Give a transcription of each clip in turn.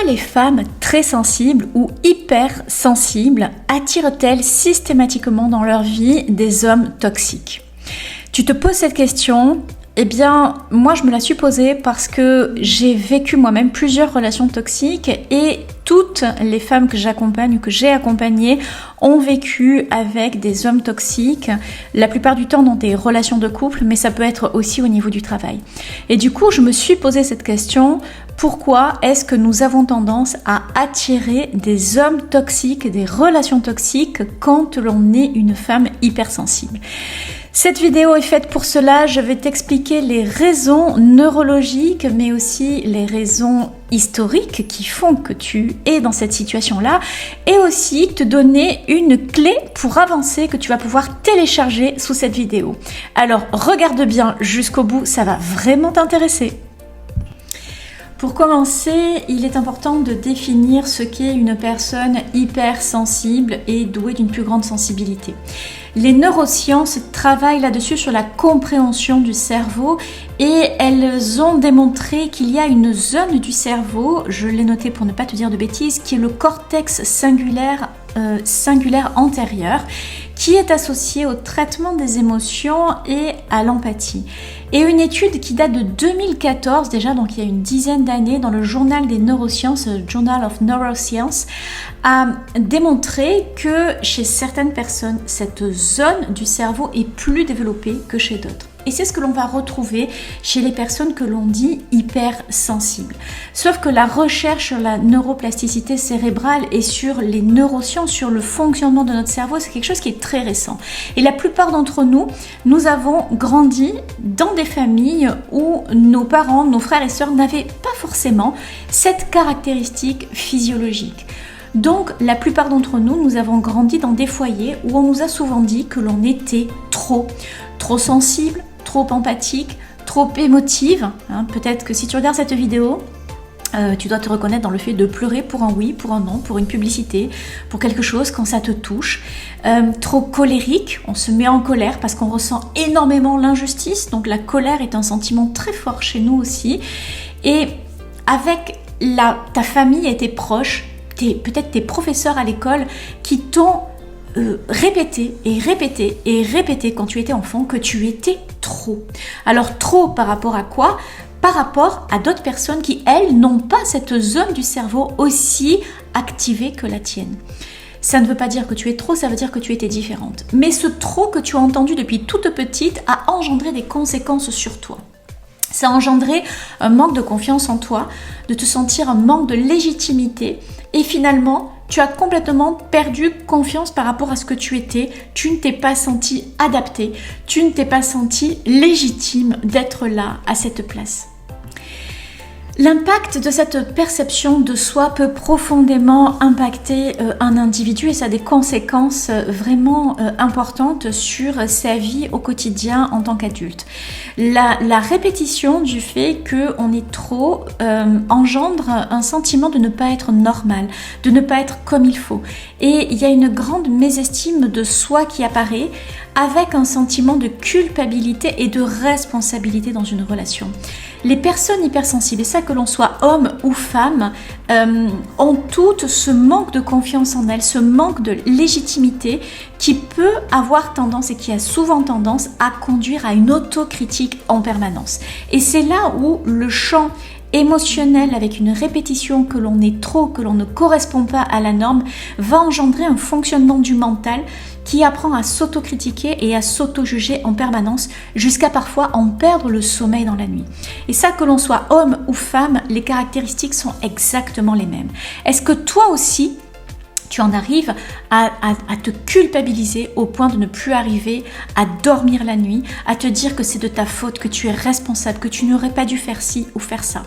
Pourquoi les femmes très sensibles ou hypersensibles attirent-elles systématiquement dans leur vie des hommes toxiques? Tu te poses cette question? Eh bien, moi je me la suis posée parce que j'ai vécu moi-même plusieurs relations toxiques et toutes les femmes que j'accompagne ou que j'ai accompagnées ont vécu avec des hommes toxiques, la plupart du temps dans des relations de couple, mais ça peut être aussi au niveau du travail. Et du coup, je me suis posé cette question, pourquoi est-ce que nous avons tendance à attirer des hommes toxiques, des relations toxiques quand l'on est une femme hypersensible? Cette vidéo est faite pour cela, je vais t'expliquer les raisons neurologiques mais aussi les raisons historiques qui font que tu es dans cette situation-là et aussi te donner une clé pour avancer que tu vas pouvoir télécharger sous cette vidéo. Alors regarde bien jusqu'au bout, ça va vraiment t'intéresser. Pour commencer, il est important de définir ce qu'est une personne hypersensible et douée d'une plus grande sensibilité. Les neurosciences travaillent là-dessus sur la compréhension du cerveau et elles ont démontré qu'il y a une zone du cerveau, je l'ai noté pour ne pas te dire de bêtises, qui est le cortex singulaire antérieur, qui est associé au traitement des émotions et à l'empathie. Et une étude qui date de 2014 déjà, donc il y a une dizaine d'années, dans le journal des neurosciences, Journal of Neuroscience, a démontré que chez certaines personnes, cette zone du cerveau est plus développée que chez d'autres. Et c'est ce que l'on va retrouver chez les personnes que l'on dit hypersensibles. Sauf que la recherche sur la neuroplasticité cérébrale et sur les neurosciences, sur le fonctionnement de notre cerveau, c'est quelque chose qui est très récent. Et la plupart d'entre nous, nous avons grandi dans des familles où nos parents, nos frères et sœurs n'avaient pas forcément cette caractéristique physiologique. Donc, la plupart d'entre nous, nous avons grandi dans des foyers où on nous a souvent dit que l'on était trop sensible, trop empathique, trop émotive. Peut-être que si tu regardes cette vidéo, tu dois te reconnaître dans le fait de pleurer pour un oui, pour un non, pour une publicité, pour quelque chose quand ça te touche. Trop colérique, on se met en colère parce qu'on ressent énormément l'injustice. Donc la colère est un sentiment très fort chez nous aussi. Et avec ta famille et tes proches, peut-être tes professeurs à l'école qui t'ont répété quand tu étais enfant que tu étais trop. Alors trop par rapport à quoi? Par rapport à d'autres personnes qui, elles, n'ont pas cette zone du cerveau aussi activée que la tienne. Ça ne veut pas dire que tu es trop, ça veut dire que tu étais différente. Mais ce trop que tu as entendu depuis toute petite a engendré des conséquences sur toi. Ça a engendré un manque de confiance en toi, de te sentir un manque de légitimité et finalement, tu as complètement perdu confiance par rapport à ce que tu étais, tu ne t'es pas senti adapté, tu ne t'es pas senti légitime d'être là, à cette place. L'impact de cette perception de soi peut profondément impacter un individu et ça a des conséquences vraiment importantes sur sa vie au quotidien en tant qu'adulte. La répétition du fait qu'on est trop engendre un sentiment de ne pas être normal, de ne pas être comme il faut. Et il y a une grande mésestime de soi qui apparaît avec un sentiment de culpabilité et de responsabilité dans une relation. Les personnes hypersensibles, et ça que l'on soit homme ou femme, ont toutes ce manque de confiance en elles, ce manque de légitimité qui peut avoir tendance et qui a souvent tendance à conduire à une autocritique en permanence. Et c'est là où le champ émotionnel avec une répétition que l'on est trop, que l'on ne correspond pas à la norme, va engendrer un fonctionnement du mental qui apprend à s'autocritiquer et à s'auto-juger en permanence jusqu'à parfois en perdre le sommeil dans la nuit. Et ça, que l'on soit homme ou femme, les caractéristiques sont exactement les mêmes. Est-ce que toi aussi, tu en arrives à te culpabiliser au point de ne plus arriver à dormir la nuit, à te dire que c'est de ta faute, que tu es responsable, que tu n'aurais pas dû faire ci ou faire ça?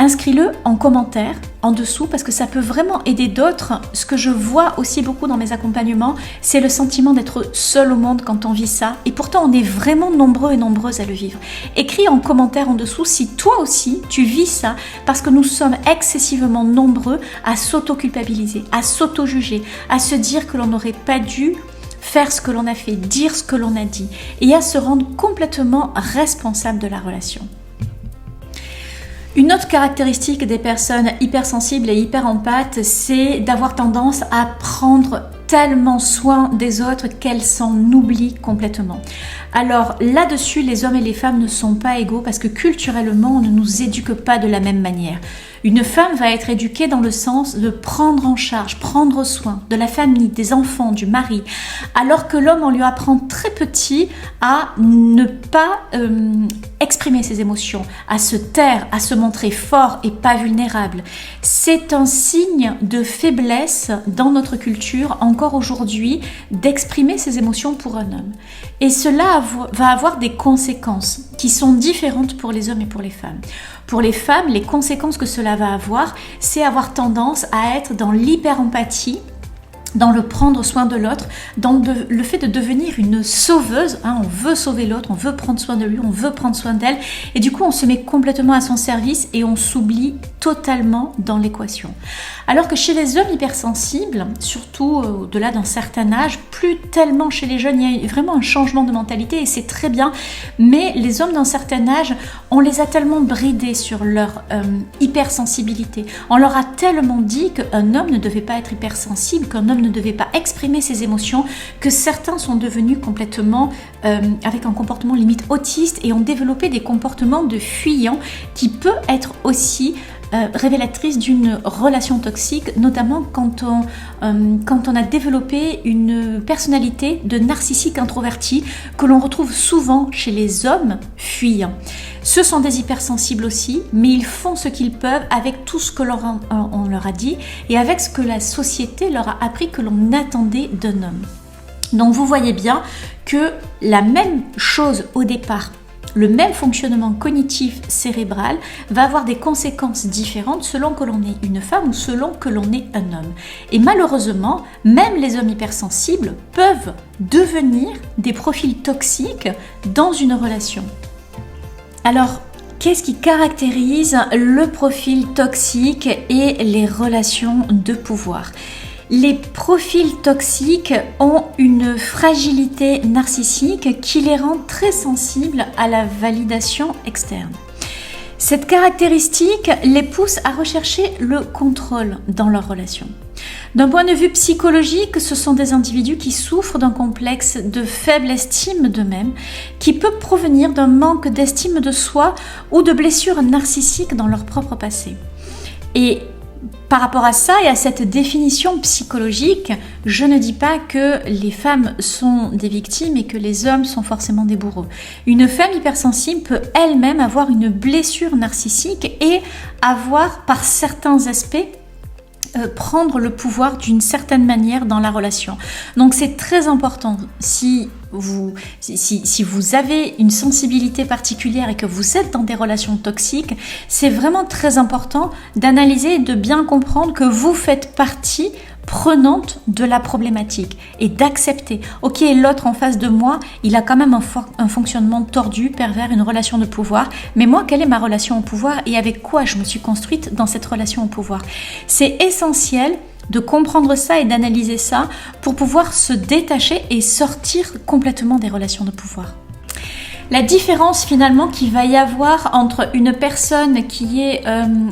Inscris-le en commentaire en dessous parce que ça peut vraiment aider d'autres. Ce que je vois aussi beaucoup dans mes accompagnements, c'est le sentiment d'être seul au monde quand on vit ça. Et pourtant, on est vraiment nombreux et nombreuses à le vivre. Écris en commentaire en dessous si toi aussi tu vis ça, parce que nous sommes excessivement nombreux à s'auto-culpabiliser, à s'auto-juger, à se dire que l'on n'aurait pas dû faire ce que l'on a fait, dire ce que l'on a dit, et à se rendre complètement responsable de la relation. Une autre caractéristique des personnes hypersensibles et hyperempathes, c'est d'avoir tendance à prendre tellement soin des autres qu'elles s'en oublient complètement. Alors là-dessus, les hommes et les femmes ne sont pas égaux parce que culturellement, on ne nous éduque pas de la même manière. Une femme va être éduquée dans le sens de prendre en charge, prendre soin de la famille, des enfants, du mari, alors que l'homme, on lui apprend très petit à ne pas exprimer ses émotions, à se taire, à se montrer fort et pas vulnérable. C'est un signe de faiblesse dans notre culture, encore aujourd'hui, d'exprimer ses émotions pour un homme. Et cela va avoir des conséquences qui sont différentes pour les hommes et pour les femmes. Pour les femmes, les conséquences que cela va avoir, c'est avoir tendance à être dans l'hyper-empathie, dans le prendre soin de l'autre, dans le fait de devenir une sauveuse. On veut sauver l'autre, on veut prendre soin de lui, on veut prendre soin d'elle. Et du coup, on se met complètement à son service et on s'oublie totalement dans l'équation. Alors que chez les hommes hypersensibles, surtout au-delà d'un certain âge, plus tellement chez les jeunes, il y a vraiment un changement de mentalité et c'est très bien. Mais les hommes d'un certain âge, on les a tellement bridés sur leur hypersensibilité. On leur a tellement dit qu'un homme ne devait pas être hypersensible, qu'un homme ne devait pas exprimer ses émotions, que certains sont devenus complètement avec un comportement limite autiste et ont développé des comportements de fuyants qui peut être aussi révélatrice d'une relation toxique, notamment quand on a développé une personnalité de narcissique introverti que l'on retrouve souvent chez les hommes fuyants. Ce sont des hypersensibles aussi, mais ils font ce qu'ils peuvent avec tout ce que on leur a dit et avec ce que la société leur a appris que l'on attendait d'un homme. Donc vous voyez bien que la même chose au départ, le même fonctionnement cognitif cérébral va avoir des conséquences différentes selon que l'on est une femme ou selon que l'on est un homme. Et malheureusement, même les hommes hypersensibles peuvent devenir des profils toxiques dans une relation. Alors, qu'est-ce qui caractérise le profil toxique et les relations de pouvoir ? Les profils toxiques ont une fragilité narcissique qui les rend très sensibles à la validation externe. Cette caractéristique les pousse à rechercher le contrôle dans leur relation. D'un point de vue psychologique, ce sont des individus qui souffrent d'un complexe de faible estime d'eux-mêmes, qui peut provenir d'un manque d'estime de soi ou de blessures narcissiques dans leur propre passé. Et par rapport à ça et à cette définition psychologique, je ne dis pas que les femmes sont des victimes et que les hommes sont forcément des bourreaux. Une femme hypersensible peut elle-même avoir une blessure narcissique et avoir par certains aspects prendre le pouvoir d'une certaine manière dans la relation. Donc c'est très important si vous avez une sensibilité particulière et que vous êtes dans des relations toxiques, c'est vraiment très important d'analyser et de bien comprendre que vous faites partie prenante de la problématique et d'accepter, ok, l'autre en face de moi, il a quand même un fonctionnement tordu, pervers, une relation de pouvoir, mais moi, quelle est ma relation au pouvoir et avec quoi je me suis construite dans cette relation au pouvoir? C'est essentiel de comprendre ça et d'analyser ça pour pouvoir se détacher et sortir complètement des relations de pouvoir. La différence finalement qu'il va y avoir entre une personne qui est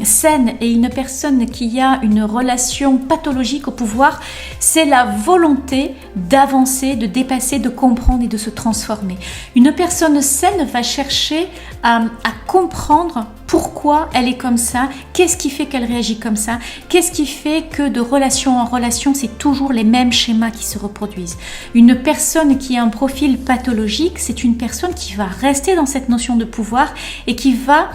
saine et une personne qui a une relation pathologique au pouvoir, c'est la volonté d'avancer, de dépasser, de comprendre et de se transformer. Une personne saine va chercher à comprendre pourquoi elle est comme ça, qu'est-ce qui fait qu'elle réagit comme ça, qu'est-ce qui fait que de relation en relation, c'est toujours les mêmes schémas qui se reproduisent. Une personne qui a un profil pathologique, c'est une personne qui va rester dans cette notion de pouvoir et qui va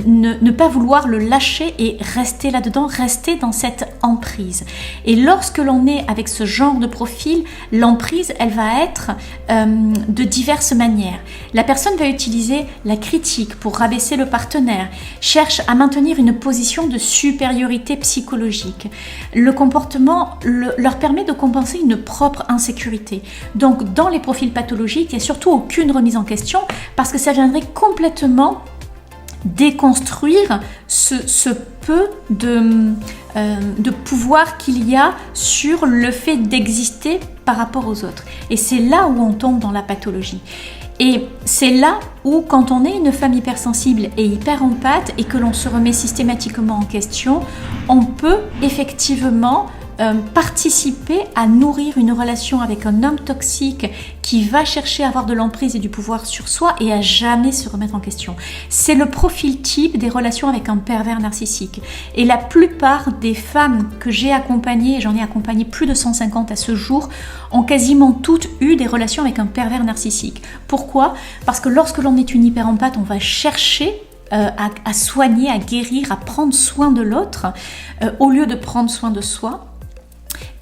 ne pas vouloir le lâcher et rester là-dedans, rester dans cette emprise. Et lorsque l'on est avec ce genre de profil, l'emprise, elle va être de diverses manières. La personne va utiliser la critique pour rabaisser le partenaire, cherche à maintenir une position de supériorité psychologique. Le comportement leur permet de compenser une propre insécurité. Donc, dans les profils pathologiques, il n'y a surtout aucune remise en question parce que ça viendrait complètement déconstruire ce peu de pouvoir qu'il y a sur le fait d'exister par rapport aux autres. Et c'est là où on tombe dans la pathologie. Et c'est là où, quand on est une femme hypersensible et hyper empathe et que l'on se remet systématiquement en question, on peut effectivement participer à nourrir une relation avec un homme toxique qui va chercher à avoir de l'emprise et du pouvoir sur soi et à jamais se remettre en question. C'est le profil type des relations avec un pervers narcissique. Et la plupart des femmes que j'ai accompagnées, et j'en ai accompagné plus de 150 à ce jour, ont quasiment toutes eu des relations avec un pervers narcissique. Pourquoi ? Parce que lorsque l'on est une hyperempathe, on va chercher à soigner, à guérir, à prendre soin de l'autre, au lieu de prendre soin de soi.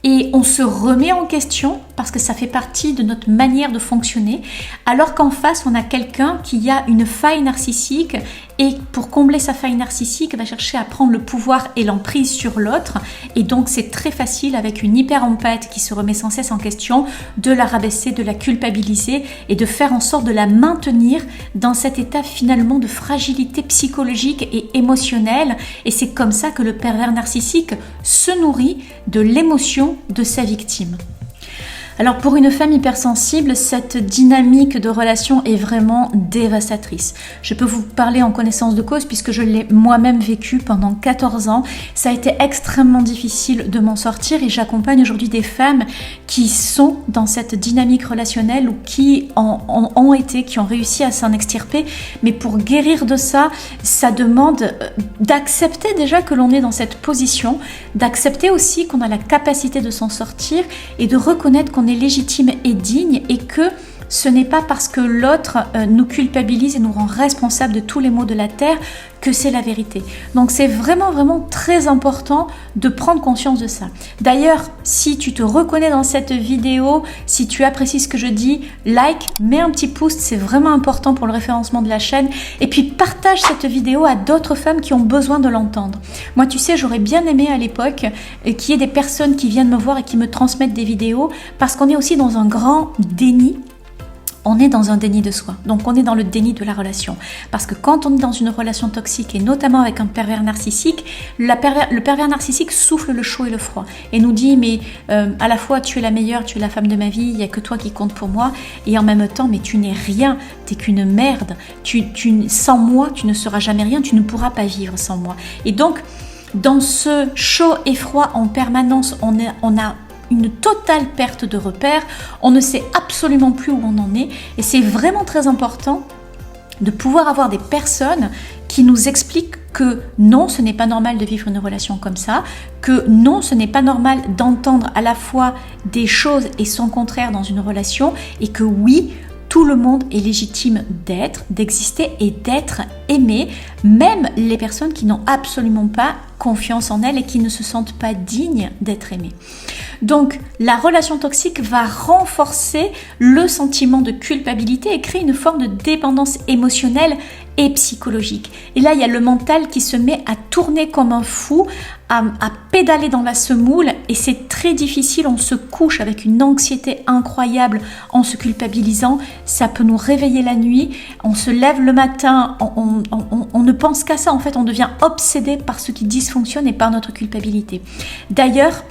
Et on se remet en question parce que ça fait partie de notre manière de fonctionner, alors qu'en face, on a quelqu'un qui a une faille narcissique et pour combler sa faille narcissique, va chercher à prendre le pouvoir et l'emprise sur l'autre. Et donc, c'est très facile avec une hyper-empathe qui se remet sans cesse en question de la rabaisser, de la culpabiliser et de faire en sorte de la maintenir dans cet état finalement de fragilité psychologique et émotionnelle. Et c'est comme ça que le pervers narcissique se nourrit de l'émotion de sa victime. Alors pour une femme hypersensible, cette dynamique de relation est vraiment dévastatrice. Je peux vous parler en connaissance de cause puisque je l'ai moi-même vécu pendant 14 ans. Ça a été extrêmement difficile de m'en sortir et j'accompagne aujourd'hui des femmes qui sont dans cette dynamique relationnelle ou qui ont été, qui ont réussi à s'en extirper. Mais pour guérir de ça, ça demande d'accepter déjà que l'on est dans cette position, d'accepter aussi qu'on a la capacité de s'en sortir et de reconnaître qu'on est légitime et digne et que ce n'est pas parce que l'autre nous culpabilise et nous rend responsables de tous les maux de la terre que c'est la vérité. Donc c'est vraiment très important de prendre conscience de ça. D'ailleurs, si tu te reconnais dans cette vidéo, si tu apprécies ce que je dis, like, mets un petit pouce, c'est vraiment important pour le référencement de la chaîne. Et puis partage cette vidéo à d'autres femmes qui ont besoin de l'entendre. Moi, tu sais, j'aurais bien aimé à l'époque qu'il y ait des personnes qui viennent me voir et qui me transmettent des vidéos parce qu'on est aussi dans un grand déni. On est dans un déni de soi, donc on est dans le déni de la relation. Parce que quand on est dans une relation toxique, et notamment avec un pervers narcissique, le pervers narcissique souffle le chaud et le froid, et nous dit, mais à la fois tu es la meilleure, tu es la femme de ma vie, il n'y a que toi qui compte pour moi, et en même temps, mais tu n'es rien, tu n'es qu'une merde, sans moi, tu ne seras jamais rien, tu ne pourras pas vivre sans moi. Et donc, dans ce chaud et froid en permanence, on a une totale perte de repères, on ne sait absolument plus où on en est et c'est vraiment très important de pouvoir avoir des personnes qui nous expliquent que non, ce n'est pas normal de vivre une relation comme ça, que non, ce n'est pas normal d'entendre à la fois des choses et son contraire dans une relation et que oui, tout le monde est légitime d'être, d'exister et d'être aimé, même les personnes qui n'ont absolument pas confiance en elles et qui ne se sentent pas dignes d'être aimées. Donc, la relation toxique va renforcer le sentiment de culpabilité et créer une forme de dépendance émotionnelle et psychologique. Et là, il y a le mental qui se met à tourner comme un fou, à pédaler dans la semoule et c'est très difficile, on se couche avec une anxiété incroyable en se culpabilisant, ça peut nous réveiller la nuit, on se lève le matin, on ne pense qu'à ça, en fait on devient obsédé par ce qui dysfonctionne et par notre culpabilité. D'ailleurs,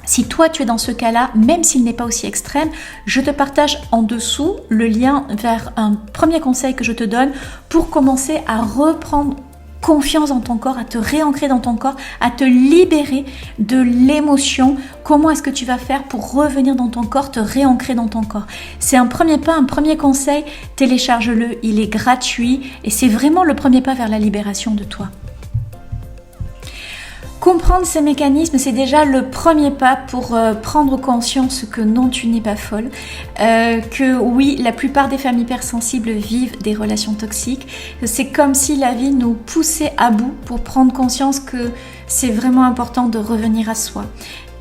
si toi tu es dans ce cas-là, même s'il n'est pas aussi extrême, je te partage en dessous le lien vers un premier conseil que je te donne pour commencer à reprendre confiance dans ton corps, à te réancrer dans ton corps, à te libérer de l'émotion. Comment est-ce que tu vas faire pour revenir dans ton corps, te réancrer dans ton corps? C'est un premier pas, un premier conseil, télécharge-le, il est gratuit et c'est vraiment le premier pas vers la libération de toi. Comprendre ces mécanismes, c'est déjà le premier pas pour prendre conscience que non, tu n'es pas folle, que oui, la plupart des femmes hypersensibles vivent des relations toxiques. C'est comme si la vie nous poussait à bout pour prendre conscience que c'est vraiment important de revenir à soi.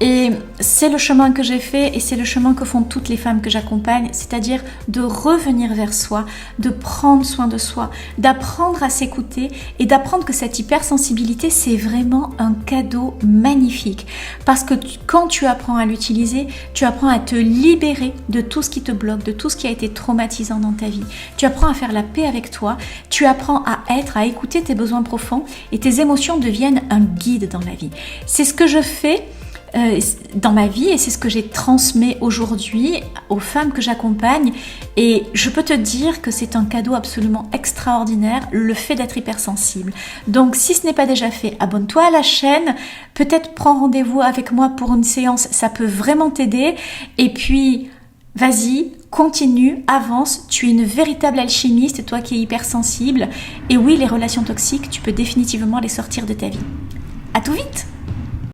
Et c'est le chemin que j'ai fait et c'est le chemin que font toutes les femmes que j'accompagne, c'est-à-dire de revenir vers soi, de prendre soin de soi, d'apprendre à s'écouter et d'apprendre que cette hypersensibilité, c'est vraiment un cadeau magnifique. Parce que quand tu apprends à l'utiliser, tu apprends à te libérer de tout ce qui te bloque, de tout ce qui a été traumatisant dans ta vie. Tu apprends à faire la paix avec toi, tu apprends à écouter tes besoins profonds et tes émotions deviennent un guide dans la vie. C'est ce que je fais dans ma vie et c'est ce que j'ai transmis aujourd'hui aux femmes que j'accompagne. Et je peux te dire que c'est un cadeau absolument extraordinaire, le fait d'être hypersensible. Donc si ce n'est pas déjà fait, abonne-toi à la chaîne, peut-être prends rendez-vous avec moi pour une séance, ça peut vraiment t'aider. Et puis vas-y, continue, avance, tu es une véritable alchimiste, toi qui es hypersensible. Et oui, les relations toxiques, tu peux définitivement les sortir de ta vie. À tout vite!